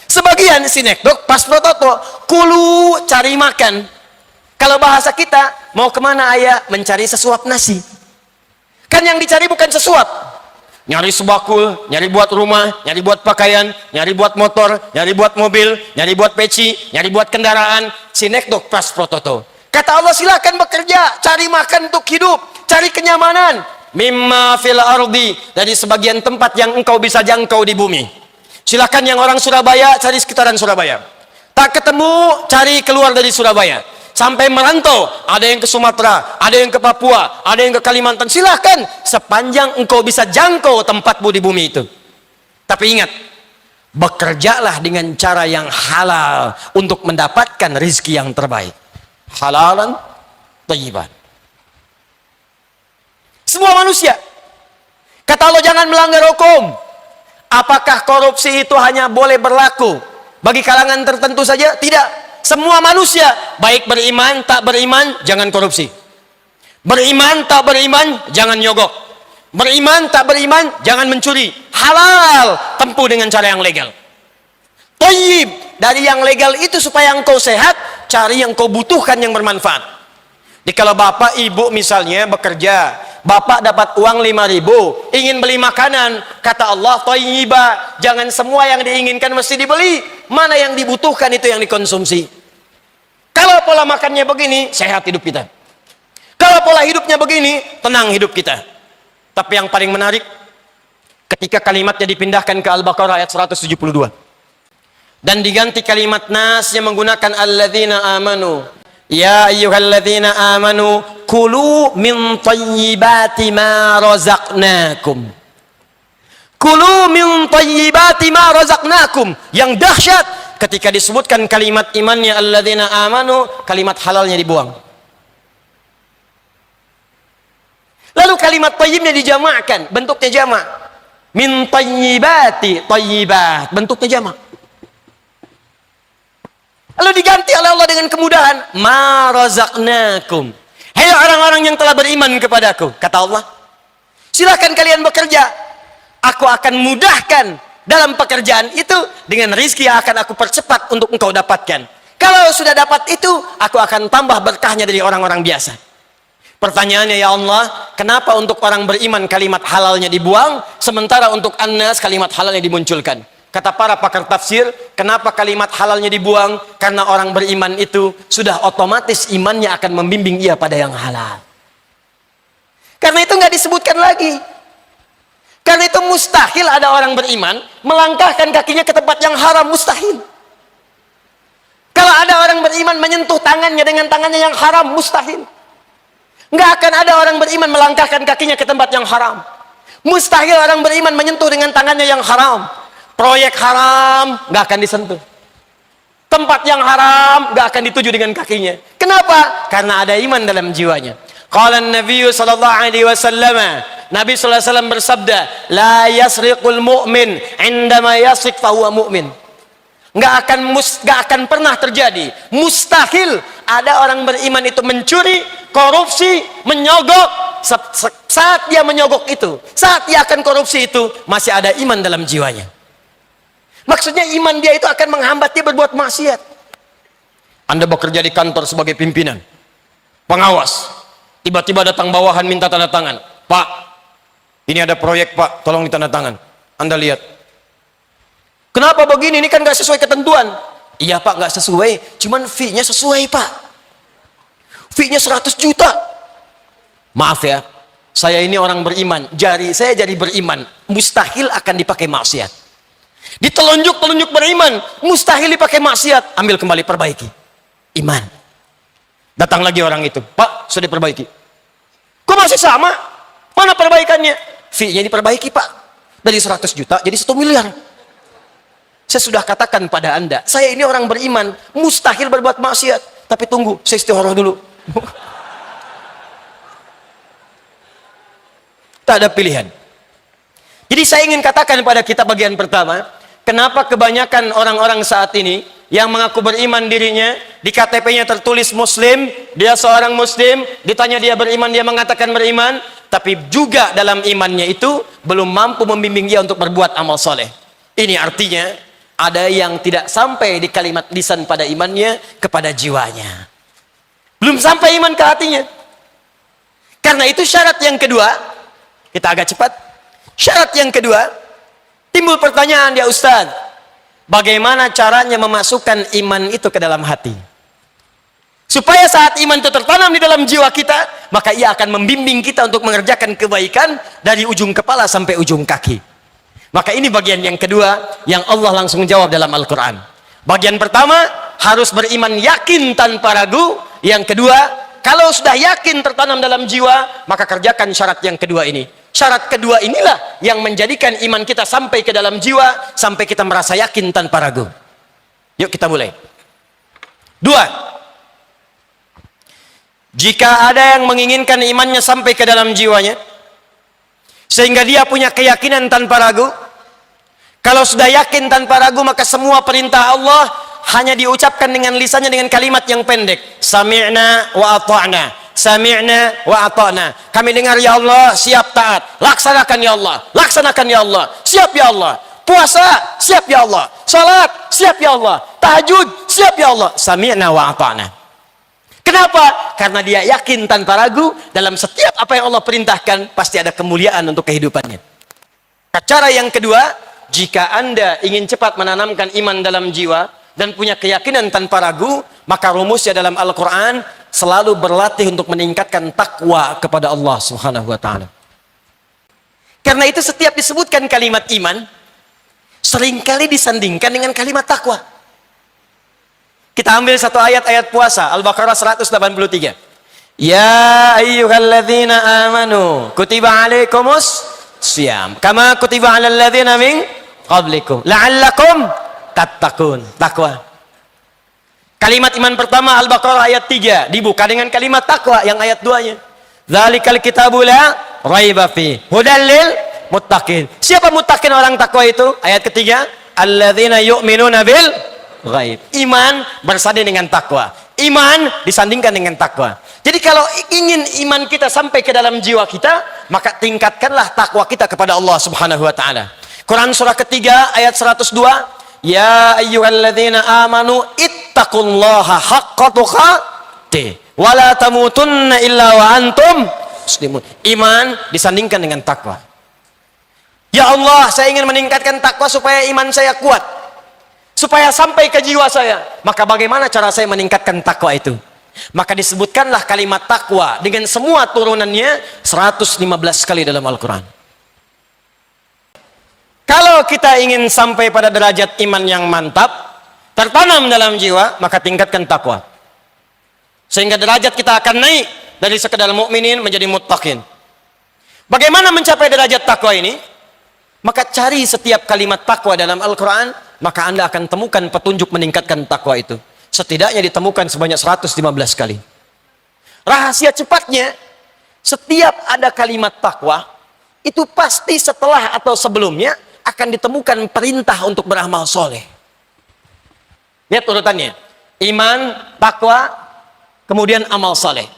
Sebagian sinekdok pas prototo. Kulu cari makan. Kalau bahasa kita, mau kemana ayah? Mencari sesuap nasi. Kan yang dicari bukan sesuap. Nyari sebakul, nyari buat rumah, nyari buat pakaian, nyari buat motor, nyari buat mobil, nyari buat peci, nyari buat kendaraan. Sinekdok pas prototo. Kata Allah, silakan bekerja, cari makan untuk hidup, cari kenyamanan. Mimma fil ardi, dari sebagian tempat yang engkau bisa jangkau di bumi. Silakan yang orang Surabaya cari sekitaran Surabaya. Tak ketemu, cari keluar dari Surabaya. Sampai merantau, ada yang ke Sumatera, ada yang ke Papua, ada yang ke Kalimantan. Silahkan, sepanjang engkau bisa jangkau tempatmu di bumi itu. Tapi ingat, bekerjalah dengan cara yang halal untuk mendapatkan rizki yang terbaik. Halalan thayyiban. Semua manusia Allah jangan melanggar hukum. Apakah korupsi itu hanya boleh berlaku bagi kalangan tertentu saja? Tidak. Semua manusia, baik beriman, tak beriman, jangan korupsi. Beriman, tak beriman, jangan nyogok. Beriman, tak beriman, jangan mencuri. Halal, tempuh dengan cara yang legal. Thayyib, dari yang legal itu supaya engkau sehat, cari yang kau butuhkan yang bermanfaat. Jadi kalau bapak ibu misalnya bekerja, bapak dapat uang 5.000, ingin beli makanan, kata Allah thayyibah, jangan semua yang diinginkan mesti dibeli. Mana yang dibutuhkan itu yang dikonsumsi. Kalau pola makannya begini, sehat hidup kita. Kalau pola hidupnya begini, tenang hidup kita. Tapi yang paling menarik, ketika kalimatnya dipindahkan ke Al-Baqarah ayat 172. Dan diganti kalimat nas yang menggunakan alladzina amanu. Ya ayyuhalladzina amanu kulu min thayyibati ma razaqnakum. Kulu min thayyibati ma razaqnakum. Yang dahsyat ketika disebutkan kalimat imannya alladzina amanu, kalimat halalnya dibuang. Lalu kalimat thayyibnya dijamakkan, bentuknya jamak. Min thayyibati thayyibat, bentuknya jamak. Lalu diganti oleh Allah dengan kemudahan, ma razaqnakum. Hai orang-orang yang telah beriman kepadaku, kata Allah, silakan kalian bekerja. Aku akan mudahkan dalam pekerjaan itu dengan rizki yang akan aku percepat untuk engkau dapatkan. Kalau sudah dapat itu, aku akan tambah berkahnya dari orang-orang biasa. Pertanyaannya, ya Allah, kenapa untuk orang beriman kalimat halalnya dibuang, sementara untuk annas kalimat halalnya dimunculkan? Kata para pakar tafsir, kenapa kalimat halalnya dibuang? Karena orang beriman itu sudah otomatis imannya akan membimbing ia pada yang halal. Karena itu nggak disebutkan lagi. Karena itu mustahil ada orang beriman melangkahkan kakinya ke tempat yang haram, mustahil. Kalau ada orang beriman menyentuh tangannya dengan tangannya yang haram, mustahil. Nggak akan ada orang beriman melangkahkan kakinya ke tempat yang haram. Mustahil orang beriman menyentuh dengan tangannya yang haram. Proyek haram nggak akan disentuh. Tempat yang haram nggak akan dituju dengan kakinya. Kenapa? Karena ada iman dalam jiwanya. Qala an-nabiy sallallahu alaihi wasallam, Nabi sallallahu alaihi wasallam bersabda, la yasriqul mu'min indama yasriq fa huwa mu'min. Nggak akan pernah terjadi, mustahil ada orang beriman itu mencuri, korupsi, menyogok. Saat dia menyogok itu, saat dia akan korupsi itu, masih ada iman dalam jiwanya. Maksudnya iman dia itu akan menghambat dia berbuat maksiat. Anda bekerja di kantor sebagai pimpinan, pengawas, tiba-tiba datang bawahan minta tanda tangan. Pak, ini ada proyek Pak, tolong ditandatangan. Anda lihat, kenapa begini? Ini kan nggak sesuai ketentuan. Iya Pak, nggak sesuai, cuman fee-nya sesuai Pak. Fee-nya 100 juta. Maaf ya, saya ini orang beriman, saya jadi beriman, mustahil akan dipakai maksiat. Ditelunjuk beriman, mustahil dipakai maksiat. Ambil kembali, perbaiki iman. Datang lagi orang itu, Pak, sudah diperbaiki. Kok masih sama? Mana perbaikannya? Fee-nya diperbaiki Pak, dari 100 juta jadi 1 miliar. Saya sudah katakan pada Anda, saya ini orang beriman, mustahil berbuat maksiat. Tapi tunggu, saya istikharah dulu. Tak ada pilihan. Jadi saya ingin katakan pada kita bagian pertama, kenapa kebanyakan orang-orang saat ini yang mengaku beriman dirinya, di KTP-nya tertulis Muslim, dia seorang Muslim, ditanya dia beriman, dia mengatakan beriman, tapi juga dalam imannya itu belum mampu membimbing dia untuk berbuat amal soleh. Ini artinya ada yang tidak sampai di kalimat lisan pada imannya kepada jiwanya. Belum sampai iman ke hatinya. Karena itu syarat yang kedua, kita agak cepat. Syarat yang kedua, timbul pertanyaan, ya Ustaz, bagaimana caranya memasukkan iman itu ke dalam hati? Supaya saat iman itu tertanam di dalam jiwa kita, maka ia akan membimbing kita untuk mengerjakan kebaikan dari ujung kepala sampai ujung kaki. Maka ini bagian yang kedua yang Allah langsung jawab dalam Al-Quran. Bagian pertama, harus beriman yakin tanpa ragu. Yang kedua, kalau sudah yakin tertanam dalam jiwa, maka kerjakan syarat yang kedua ini. Syarat kedua inilah yang menjadikan iman kita sampai ke dalam jiwa, sampai kita merasa yakin tanpa ragu. Yuk kita mulai. 2. Jika ada yang menginginkan imannya sampai ke dalam jiwanya, sehingga dia punya keyakinan tanpa ragu. Kalau sudah yakin tanpa ragu, maka semua perintah Allah hanya diucapkan dengan lisannya dengan kalimat yang pendek. Sami'na wa ata'na. Sami'na wa ata'na. Kami dengar ya Allah, siap taat. Laksanakan ya Allah. Laksanakan ya Allah. Siap ya Allah. Puasa, siap ya Allah. Salat, siap ya Allah. Tahajud, siap ya Allah. Sami'na wa ata'na. Kenapa? Karena dia yakin tanpa ragu dalam setiap apa yang Allah perintahkan pasti ada kemuliaan untuk kehidupannya. Cara yang kedua, jika Anda ingin cepat menanamkan iman dalam jiwa dan punya keyakinan tanpa ragu, maka rumusnya dalam Al-Quran selalu berlatih untuk meningkatkan takwa kepada Allah Subhanahu wa ta'ala. Karena itu setiap disebutkan kalimat iman, seringkali disandingkan dengan kalimat takwa. Kita ambil satu ayat puasa, Al-Baqarah 183. Ya ayyuhalladzina amanu kutiba alaikumus siyam kama kutiba alal ladzina min qablikum la'allakum tattaqun. Takwa. Kalimat iman pertama Al-Baqarah ayat 3 dibuka dengan kalimat takwa yang ayat 2-nya. Dzalikal kitabu la raiba fi hudal lil muttaqin. Siapa muttaqin orang takwa itu? Ayat ketiga, alladzina yu'minuna bil ghaib. Iman bersanding dengan takwa. Iman disandingkan dengan takwa. Jadi kalau ingin iman kita sampai ke dalam jiwa kita, maka tingkatkanlah takwa kita kepada Allah Subhanahu wa ta'ala. Quran surah ketiga ayat 102, ya ayyuhalladzina amanu ittaqullaha haqqa tuqatih wa la tamutunna illa wa antum muslimun. Iman disandingkan dengan takwa. Ya Allah, saya ingin meningkatkan takwa supaya iman saya kuat, supaya sampai ke jiwa saya. Maka bagaimana cara saya meningkatkan takwa itu? Maka disebutkanlah kalimat takwa dengan semua turunannya 115 kali dalam Al-Quran. Kalau kita ingin sampai pada derajat iman yang mantap, tertanam dalam jiwa, maka tingkatkan takwa. Sehingga derajat kita akan naik dari sekedar mukminin menjadi muttaqin. Bagaimana mencapai derajat takwa ini? Maka cari setiap kalimat takwa dalam Al-Quran, maka Anda akan temukan petunjuk meningkatkan takwa itu. Setidaknya ditemukan sebanyak 115 kali. Rahasia cepatnya, setiap ada kalimat takwa, itu pasti setelah atau sebelumnya akan ditemukan perintah untuk beramal soleh. Lihat urutannya. Iman, takwa, kemudian amal soleh.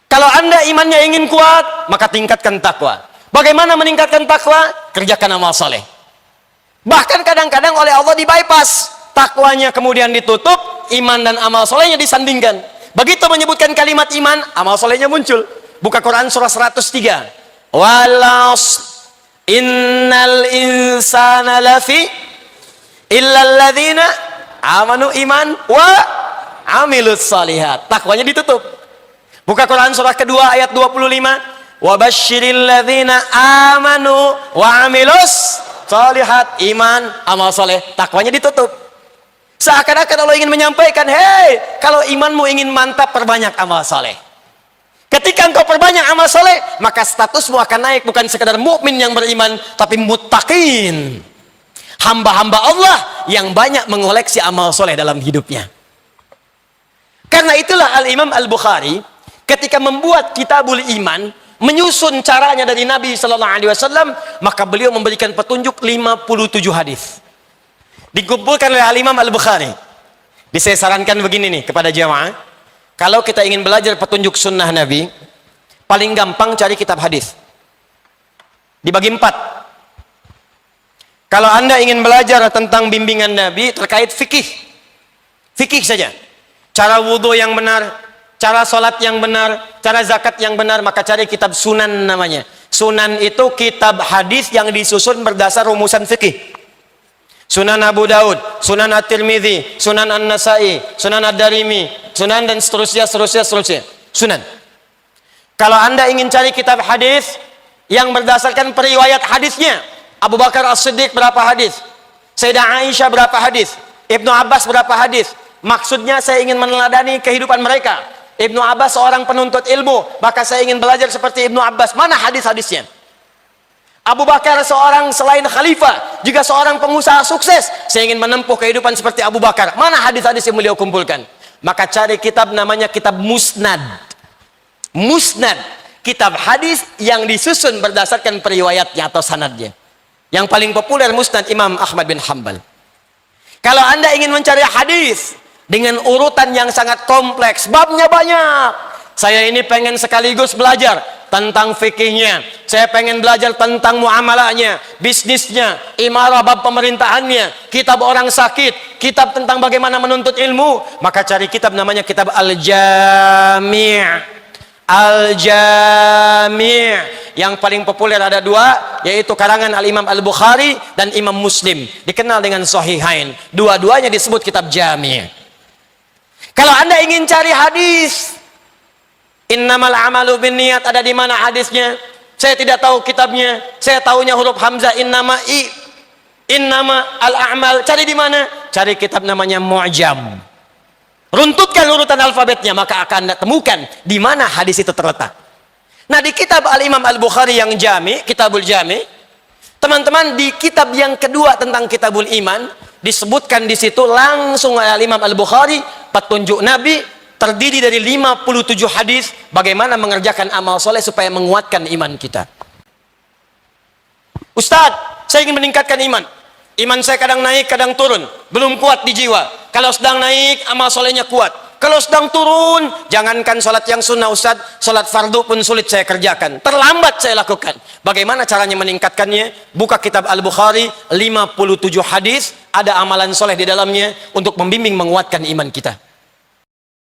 Kalau Anda imannya ingin kuat, maka tingkatkan takwa. Bagaimana meningkatkan takwa? Kerjakan amal soleh. Bahkan kadang-kadang oleh Allah di bypass. Takwanya kemudian ditutup, iman dan amal solehnya disandingkan. Begitu menyebutkan kalimat iman, amal solehnya muncul. Buka Quran surah 103. Walas innal insana lafi illalladzina amanu iman wa amilus salihat. Takwanya ditutup. Buka Quran surah kedua ayat 25. Wa basyiril ladzina amanu wa amilus salihat. Iman, amal soleh, takwanya ditutup. Seakan-akan Allah ingin menyampaikan, hei, kalau imanmu ingin mantap, perbanyak amal soleh. Ketika engkau perbanyak amal soleh, maka statusmu akan naik, bukan sekadar mukmin yang beriman, tapi muttaqin. Hamba-hamba Allah yang banyak mengoleksi amal soleh dalam hidupnya. Karena itulah Al-Imam Al-Bukhari ketika membuat Kitabul Iman, menyusun caranya dari Nabi SAW, maka beliau memberikan petunjuk 57 hadis. Dikumpulkan oleh Al-Imam Al-Bukhari. Saya sarankan begini nih kepada jamaah, kalau kita ingin belajar petunjuk sunnah Nabi, paling gampang cari kitab hadis. Dibagi 4. Kalau Anda ingin belajar tentang bimbingan Nabi terkait fikih, fikih saja, cara wudhu yang benar, cara sholat yang benar, cara zakat yang benar, maka cari kitab sunan namanya. Sunan itu kitab hadis yang disusun berdasar rumusan fikih. Sunan Abu Daud, Sunan At-Tirmidzi, Sunan An-Nasai, Sunan Ad-Darimi, Sunan dan seterusnya. Sunan. Kalau Anda ingin cari kitab hadis yang berdasarkan periwayat hadisnya, Abu Bakar As-Siddiq berapa hadis? Sayyidah Aisyah berapa hadis? Ibnu Abbas berapa hadis? Maksudnya saya ingin meneladani kehidupan mereka. Ibnu Abbas seorang penuntut ilmu, maka saya ingin belajar seperti Ibnu Abbas. Mana hadis-hadisnya? Abu Bakar seorang selain khalifah, juga seorang pengusaha sukses. Saya ingin menempuh kehidupan seperti Abu Bakar. Mana hadis-hadis yang beliau kumpulkan? Maka cari kitab namanya kitab Musnad. Musnad. kitab hadis yang disusun berdasarkan periwayatnya atau sanadnya. Yang paling populer Musnad Imam Ahmad bin Hanbal. Kalau Anda ingin mencari hadis dengan urutan yang sangat kompleks, babnya banyak. Saya ini pengen sekaligus belajar tentang fikihnya, saya pengen belajar tentang muamalahnya, bisnisnya, imarah bab pemerintahannya, kitab orang sakit, kitab tentang bagaimana menuntut ilmu, maka cari kitab namanya kitab Al-Jami'. Al-Jami'. Yang paling populer ada dua, yaitu karangan Al-Imam Al-Bukhari dan Imam Muslim, dikenal dengan Sahihain. Dua-duanya disebut kitab Jami'. Kalau Anda ingin cari hadis, innamal amalu binniyat, ada di mana hadisnya? Saya tidak tahu kitabnya. Saya tahunya huruf hamzah innama al-a'mal. Cari di mana? Cari kitab namanya Mu'jam. Runtutkan urutan alfabetnya, maka akan Anda temukan di mana hadis itu terletak. Nah, di kitab Al-Imam Al-Bukhari yang Jami', Kitabul Jami', teman-teman, di kitab yang kedua tentang Kitabul Iman, disebutkan di situ langsung Al-Imam Al-Bukhari petunjuk Nabi terdiri dari 57 hadis bagaimana mengerjakan amal soleh supaya menguatkan iman kita. Ustadz, saya ingin meningkatkan iman. Iman saya kadang naik, kadang turun. Belum kuat di jiwa. Kalau sedang naik, amal solehnya kuat. Kalau sedang turun, jangankan sholat yang sunnah Ustadz, sholat fardu pun sulit saya kerjakan. Terlambat saya lakukan. Bagaimana caranya meningkatkannya? Buka kitab Al-Bukhari, 57 hadis, ada amalan soleh di dalamnya untuk membimbing menguatkan iman kita.